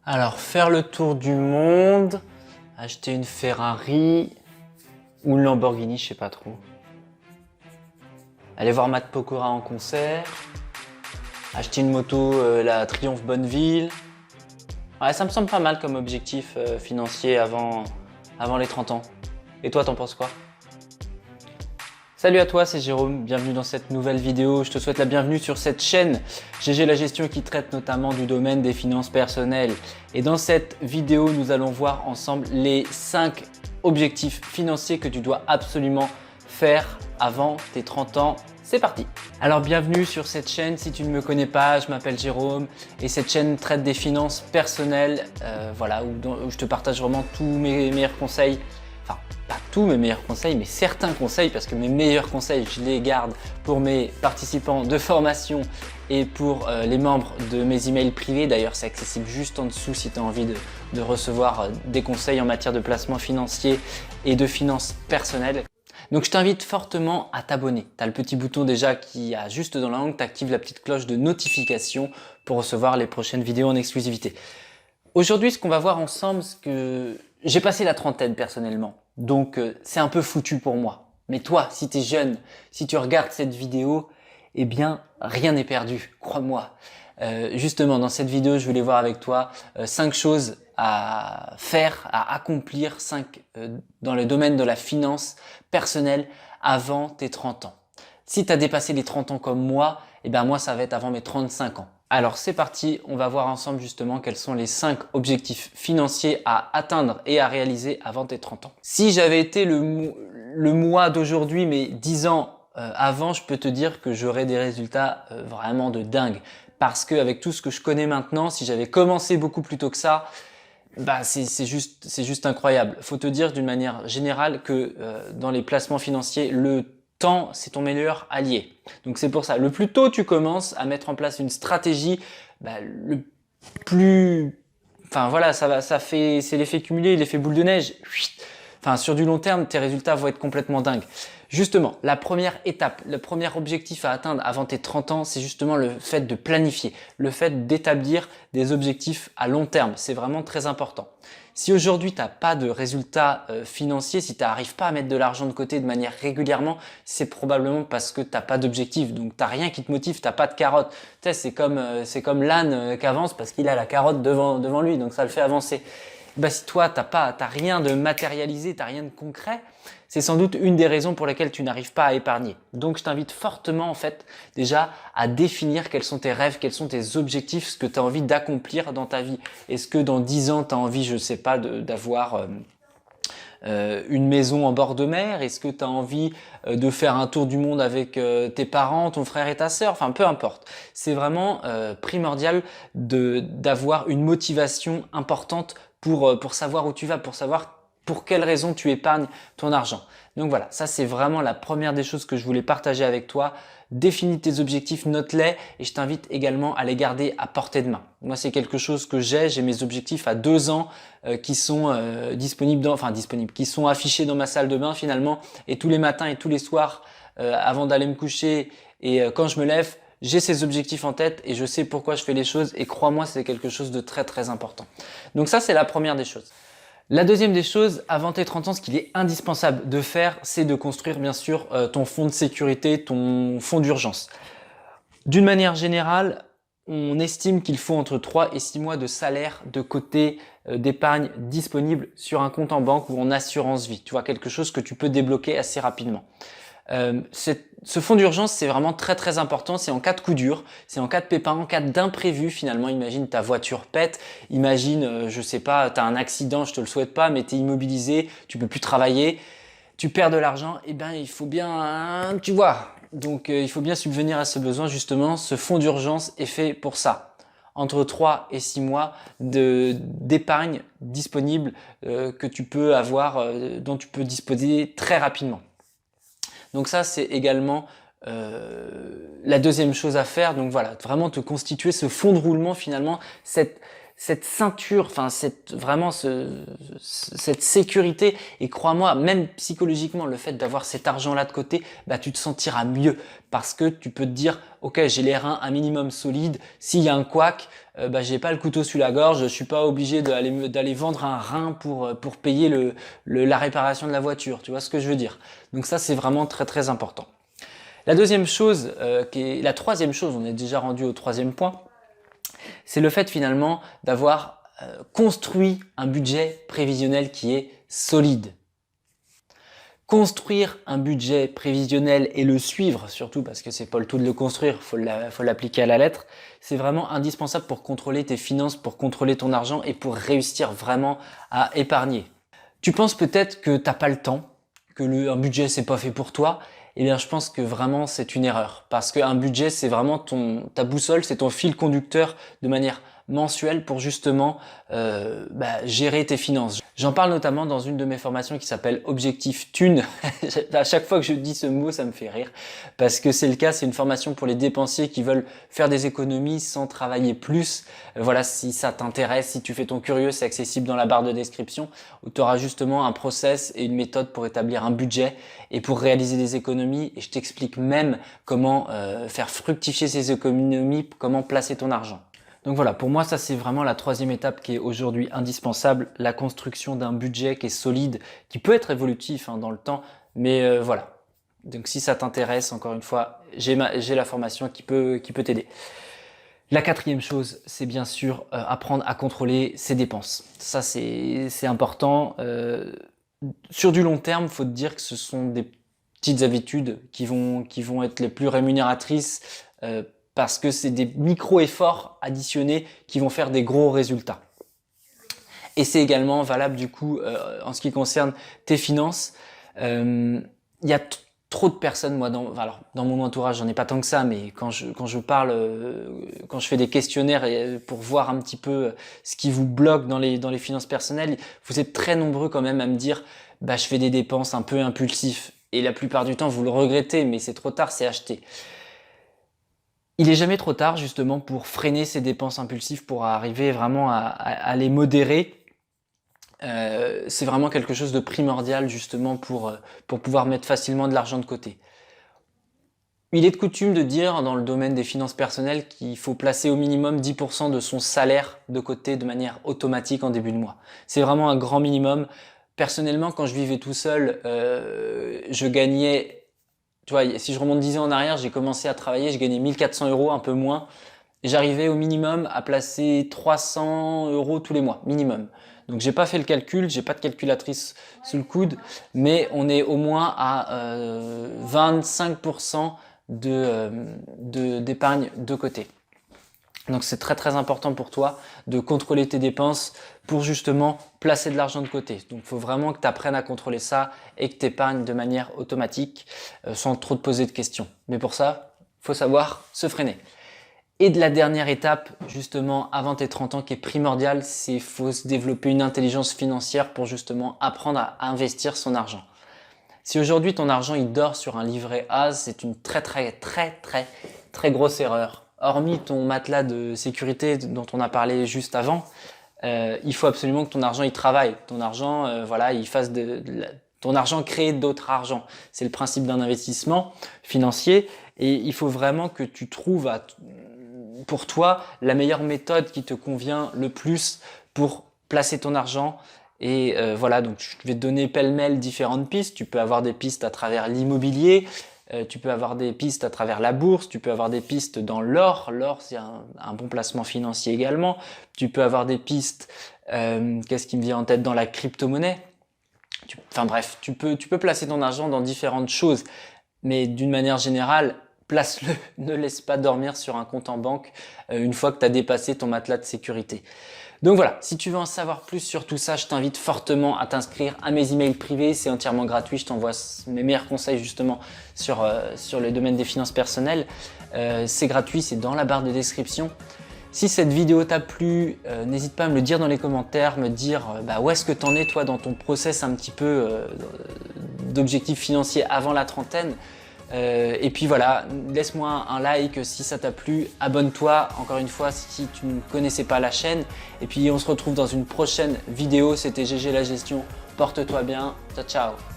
Alors, faire le tour du monde, acheter une Ferrari ou une Lamborghini, je sais pas trop. Aller voir Matt Pokora en concert, acheter une moto, la Triumph Bonneville. Ouais, ça me semble pas mal comme objectif financier avant les 30 ans. Et toi, t'en penses quoi? Salut à toi, c'est Jérôme, bienvenue dans cette nouvelle vidéo. Je te souhaite la bienvenue sur cette chaîne GG La Gestion qui traite notamment du domaine des finances personnelles. Et dans cette vidéo, nous allons voir ensemble les 5 objectifs financiers que tu dois absolument faire avant tes 30 ans. C'est parti! Alors bienvenue sur cette chaîne, si tu ne me connais pas, je m'appelle Jérôme et cette chaîne traite des finances personnelles, où je te partage vraiment tous mes meilleurs conseils. Enfin, pas tous mes meilleurs conseils, mais certains conseils, parce que mes meilleurs conseils, je les garde pour mes participants de formation et pour les membres de mes emails privés. D'ailleurs, c'est accessible juste en dessous si tu as envie de recevoir des conseils en matière de placement financier et de finances personnelles. Donc, je t'invite fortement à t'abonner. Tu as le petit bouton déjà qui est juste dans l'angle, tu actives la petite cloche de notification pour recevoir les prochaines vidéos en exclusivité. Aujourd'hui, ce qu'on va voir ensemble, c'est que j'ai passé la trentaine personnellement, donc c'est un peu foutu pour moi. Mais toi, si tu es jeune, si tu regardes cette vidéo, eh bien, rien n'est perdu, crois-moi. Justement, dans cette vidéo, je voulais voir avec toi 5 choses à faire, à accomplir, 5 dans le domaine de la finance personnelle avant tes 30 ans. Si tu as dépassé les 30 ans comme moi, eh bien moi, ça va être avant mes 35 ans. Alors c'est parti, on va voir ensemble justement quels sont les 5 objectifs financiers à atteindre et à réaliser avant tes 30 ans. Si j'avais été le mois d'aujourd'hui, mais 10 ans avant, je peux te dire que j'aurais des résultats vraiment de dingue. Parce qu'avec tout ce que je connais maintenant, si j'avais commencé beaucoup plus tôt que ça, bah c'est juste incroyable. Faut te dire d'une manière générale que dans les placements financiers, le temps, c'est ton meilleur allié. Donc c'est pour ça, le plus tôt tu commences à mettre en place une stratégie, le plus, enfin voilà, c'est l'effet cumulé, l'effet boule de neige. Enfin, sur du long terme, tes résultats vont être complètement dingues. Justement, la première étape, le premier objectif à atteindre avant tes 30 ans, c'est justement le fait de planifier, le fait d'établir des objectifs à long terme. C'est vraiment très important. Si aujourd'hui, tu n'as pas de résultats financiers, si tu n'arrives pas à mettre de l'argent de côté de manière régulièrement, c'est probablement parce que tu n'as pas d'objectif. Donc, tu n'as rien qui te motive, tu n'as pas de carotte. Tu sais, c'est comme l'âne qui avance parce qu'il a la carotte devant lui, donc ça le fait avancer. Bah, si toi, t'as rien de matérialisé, t'as rien de concret, c'est sans doute une des raisons pour lesquelles tu n'arrives pas à épargner. Donc, je t'invite fortement, en fait, déjà à définir quels sont tes rêves, quels sont tes objectifs, ce que tu as envie d'accomplir dans ta vie. Est-ce que dans 10 ans, tu as envie, je sais pas, d'avoir une maison en bord de mer? Est-ce que tu as envie de faire un tour du monde avec tes parents, ton frère et ta sœur? Enfin, peu importe. C'est vraiment primordial d'avoir une motivation importante pour savoir où tu vas, pour savoir pour quelles raisons tu épargnes ton argent. Donc voilà, ça c'est vraiment la première des choses que je voulais partager avec toi. Définis tes objectifs, note-les et je t'invite également à les garder à portée de main. Moi, c'est quelque chose que j'ai mes objectifs à 2 ans qui sont qui sont affichés dans ma salle de bain finalement et tous les matins et tous les soirs avant d'aller me coucher et quand je me lève, j'ai ces objectifs en tête et je sais pourquoi je fais les choses et crois-moi, c'est quelque chose de très très important. Donc ça, c'est la première des choses. La deuxième des choses, avant tes 30 ans, ce qu'il est indispensable de faire, c'est de construire bien sûr ton fonds de sécurité, ton fonds d'urgence. D'une manière générale, on estime qu'il faut entre 3 et 6 mois de salaire de côté d'épargne disponible sur un compte en banque ou en assurance vie. Tu vois, quelque chose que tu peux débloquer assez rapidement. Ce fonds d'urgence, c'est vraiment très très important. C'est en cas de coup dur, c'est en cas de pépin, en cas d'imprévu finalement. Imagine ta voiture pète, imagine, je sais pas, tu as un accident, je te le souhaite pas, mais tu es immobilisé, tu peux plus travailler, tu perds de l'argent, et ben il faut bien, tu vois. Donc il faut bien subvenir à ce besoin justement. Ce fonds d'urgence est fait pour ça. Entre 3 et 6 mois d'épargne disponible que tu peux avoir, dont tu peux disposer très rapidement. Donc ça, c'est également la deuxième chose à faire. Donc voilà, vraiment te constituer ce fonds de roulement finalement, cette ceinture, enfin vraiment cette sécurité. Et crois-moi, même psychologiquement, le fait d'avoir cet argent-là de côté, bah tu te sentiras mieux parce que tu peux te dire, ok, j'ai les reins un minimum solides. S'il y a un couac, bah j'ai pas le couteau sur la gorge. Je suis pas obligé d'aller vendre un rein pour payer la réparation de la voiture. Tu vois ce que je veux dire? Donc ça, c'est vraiment très très important. La deuxième chose, la troisième chose, on est déjà rendu au troisième point, c'est le fait finalement d'avoir construit un budget prévisionnel qui est solide. Construire un budget prévisionnel et le suivre, surtout parce que c'est pas le tout de le construire, faut l'appliquer à la lettre, c'est vraiment indispensable pour contrôler tes finances, pour contrôler ton argent et pour réussir vraiment à épargner. Tu penses peut-être que t'as pas le temps, que un budget c'est pas fait pour toi. Eh bien, je pense que vraiment c'est une erreur parce qu'un budget c'est vraiment ta boussole, c'est ton fil conducteur de manière mensuelle pour justement gérer tes finances. J'en parle notamment dans une de mes formations qui s'appelle Objectif Thune. À chaque fois que je dis ce mot, ça me fait rire parce que c'est le cas, c'est une formation pour les dépensiers qui veulent faire des économies sans travailler plus. Voilà, si ça t'intéresse, si tu fais ton curieux, c'est accessible dans la barre de description où tu auras justement un process et une méthode pour établir un budget et pour réaliser des économies. Et je t'explique même comment faire fructifier ces économies, comment placer ton argent. Donc voilà, pour moi, ça c'est vraiment la troisième étape qui est aujourd'hui indispensable, la construction d'un budget qui est solide, qui peut être évolutif dans le temps, mais voilà. Donc si ça t'intéresse, encore une fois, j'ai la formation qui peut t'aider. La quatrième chose, c'est bien sûr apprendre à contrôler ses dépenses. Ça c'est important. Sur du long terme, faut te dire que ce sont des petites habitudes qui vont être les plus rémunératrices parce que c'est des micro-efforts additionnés qui vont faire des gros résultats. Et c'est également valable du coup en ce qui concerne tes finances. Il y a trop de personnes, moi, dans mon entourage, j'en ai pas tant que ça, mais quand je parle, quand je fais des questionnaires pour voir un petit peu ce qui vous bloque dans les finances personnelles, vous êtes très nombreux quand même à me dire, bah je fais des dépenses un peu impulsives. Et la plupart du temps, vous le regrettez, mais c'est trop tard, c'est acheté. Il est jamais trop tard justement pour freiner ces dépenses impulsives, pour arriver vraiment à les modérer. C'est vraiment quelque chose de primordial justement pour pouvoir mettre facilement de l'argent de côté. Il est de coutume de dire dans le domaine des finances personnelles qu'il faut placer au minimum 10% de son salaire de côté de manière automatique en début de mois. C'est vraiment un grand minimum. Personnellement, quand je vivais tout seul, je gagnais... Tu vois, si je remonte 10 ans en arrière, j'ai commencé à travailler, je gagnais 1400 €, un peu moins. Et j'arrivais au minimum à placer 300 € tous les mois, minimum. Donc j'ai pas fait le calcul, j'ai pas de calculatrice sous le coude, mais on est au moins à 25% d'épargne de côté. Donc c'est très très important pour toi de contrôler tes dépenses pour justement placer de l'argent de côté. Donc il faut vraiment que tu apprennes à contrôler ça et que tu épargnes de manière automatique sans trop te poser de questions. Mais pour ça, il faut savoir se freiner. Et de la dernière étape, justement, avant tes 30 ans, qui est primordiale, c'est qu'il faut se développer une intelligence financière pour justement apprendre à investir son argent. Si aujourd'hui ton argent il dort sur un livret A, c'est une très grosse erreur. Hormis ton matelas de sécurité dont on a parlé juste avant, il faut absolument que ton argent il travaille. Ton argent, ton argent crée d'autres argent. C'est le principe d'un investissement financier et il faut vraiment que tu trouves pour toi la meilleure méthode qui te convient le plus pour placer ton argent. Et voilà, donc je vais te donner pêle-mêle différentes pistes. Tu peux avoir des pistes à travers l'immobilier, tu peux avoir des pistes à travers la bourse, tu peux avoir des pistes dans l'or. L'or, c'est un bon placement financier également. Tu peux avoir des pistes, qu'est-ce qui me vient en tête, dans la crypto-monnaie. Enfin bref, tu peux placer ton argent dans différentes choses. Mais d'une manière générale, place-le, ne laisse pas dormir sur un compte en banque une fois que tu as dépassé ton matelas de sécurité. Donc voilà, si tu veux en savoir plus sur tout ça, je t'invite fortement à t'inscrire à mes emails privés, c'est entièrement gratuit, je t'envoie mes meilleurs conseils justement sur le domaine des finances personnelles. C'est gratuit, c'est dans la barre de description. Si cette vidéo t'a plu, n'hésite pas à me le dire dans les commentaires, me dire où est-ce que tu en es toi dans ton process un petit peu d'objectifs financiers avant la trentaine. Et puis voilà, laisse-moi un like si ça t'a plu, abonne-toi encore une fois si tu ne connaissais pas la chaîne. Et puis on se retrouve dans une prochaine vidéo, c'était GG la gestion, porte-toi bien, ciao ciao.